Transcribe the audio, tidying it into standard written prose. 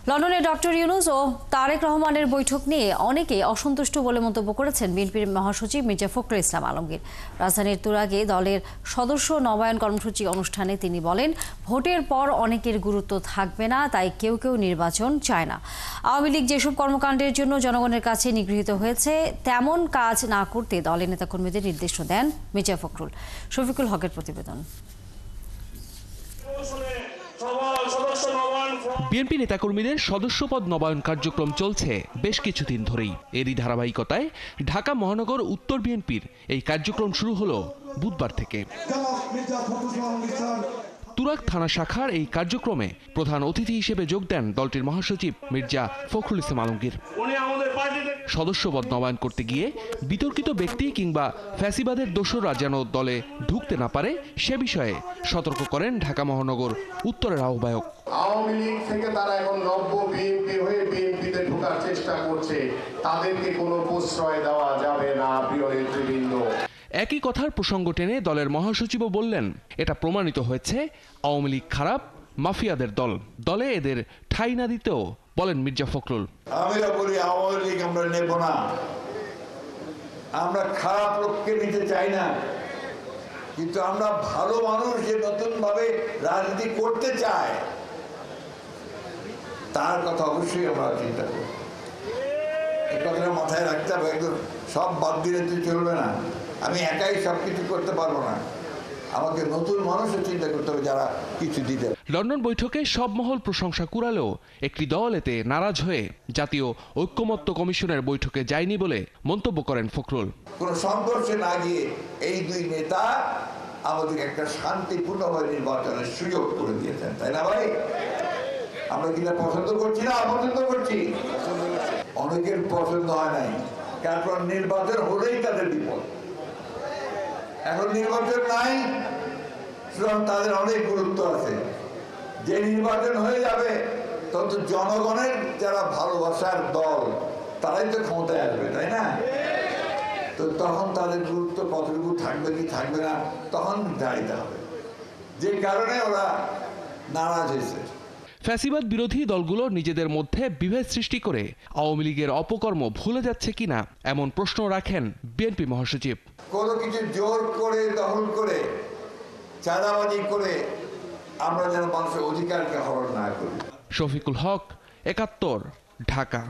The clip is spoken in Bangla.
লন্ডনে ডক্টর ইউনূস ও তারেক রহমানের বৈঠক নিয়ে অনেকেই অসন্তুষ্ট বলে মন্তব্য করেছেন বিএনপির মহাসচিব মির্জা ফখরুল ইসলাম আলমগীর। রাজধানীর তুরাগে দলের সদস্য নবায়ন কর্মসূচি অনুষ্ঠানে তিনি বলেন, ভোটের পর অনেকের গুরুত্ব থাকবে না, তাই কেউ কেউ নির্বাচন চায় না। আওয়ামী লীগ যেসব কর্মকাণ্ডের জন্য জনগণের কাছে নিগৃহীত হয়েছে তেমন কাজ না করতে দলের নেতাকর্মীদের নির্দেশ দেন মির্জা ফখরুল। শফিকুল হকের প্রতিবেদন। বিএনপি নেতাকর্মীদের সদস্যপদ নবায়ন কার্যক্রম চলছে বেশ কিছুদিন ধরেই। এরই ধারাবাহিকতায় ঢাকা মহানগর উত্তর বিএনপির এই কার্যক্রম শুরু হলো বুধবার থেকে। তুরাগ থানা শাখার এই কার্যক্রমে প্রধান অতিথি হিসেবে যোগ দেন দলটির মহাসচিব মির্জা ফখরুল ইসলাম আলমগীর। সদস্যপদ নবায়ন করতে গিয়ে বিতর্কিত ব্যক্তি কিংবা ফ্যাসিবাদের দোসররা যেন দলে ঢুকতে না পারে সে বিষয়ে সতর্ক করেন ঢাকা মহানগর উত্তরের আহ্বায়ক। আওয়ামী লীগ থেকে তারা এখন নব্য বিএনপি হয়ে বিএনপিতে ঢোকার চেষ্টা করছে, তাদেরকে কোনো প্রশ্রয় দেওয়া যাবে না। প্রিয় নেতৃবৃন্দ, একই কথার প্রসঙ্গ টেনে দলের মহাসচিবও বললেন, এটা প্রমাণিত হয়েছে আওয়ামী লীগ খারাপ মাফিয়াদের দল, দলে এদের ঠাঁই না দিতেও বলেন মির্জা ফখরুল। আমরা বলি আওয়ামী লীগ আমরা নেব না, আমরা খারাপ লোককে নিতে চাই না, কিন্তু আমরা ভালো মানুষ যে নতুন ভাবে রাজনীতি করতে চায় তার কথা অবশ্যই আমরা চিন্তা করি। এই কথাটা মাথায় রাখতে হবে, একদম সব বাদ দিলে তুই চলবে না। আমি একাই সবকিছু করতে পারবো না, আমাকে নতুন মানুষের চিন্তা করতে হবে যারা কিছু দিতে। লন্ডন বৈঠকে সব মহল প্রশংসা কুড়ালেও একটি দল এতে নারাজ হয়ে জাতীয় ঐক্যমত্য কমিশনের বৈঠকে যায়নি বলে মন্তব্য করেন ফখরুল। কোনো সংঘর্ষে না গিয়ে এই দুই নেতা আমাদের একটা শান্তিপূর্ণভাবে নির্বাচনের সুযোগ করে দিয়েছেন, তাই না ভাই? আমরা কিনা পছন্দ করছি না অপছন্দ করছি, অনেকের পছন্দ হয় নাই, তারপর নির্বাচন হলেই তাদের বিপদ। এখন নির্বাচন নাই, সুতরাং তাদের অনেক গুরুত্ব আছে। যে নির্বাচন হয়ে যাবে তখন জনগণের যারা ভালোবাসার দল তারাই তো ক্ষমতায় আসবে, তাই না? তো তখন তাদের গুরুত্ব কতটুকু থাকবে কি থাকবে না তখন দাঁড়িয়ে হবে, যে কারণে ওরা নারাজ হয়েছে। ফ্যাসিবাদ বিরোধী দলগুলো নিজেদের মধ্যে বিভেদ সৃষ্টি করে আওয়ামী লীগের অপকর্ম ভুলে যাচ্ছে কিনা এমন প্রশ্ন রাখেন বিএনপি মহাসচিব। কোনো কিছু জোর করে দখল করে চাঁদাবাজি করে আমরা যেন মানুষের অধিকারকে হরণ না করি। শফিকুল হক, ৭১, ঢাকা।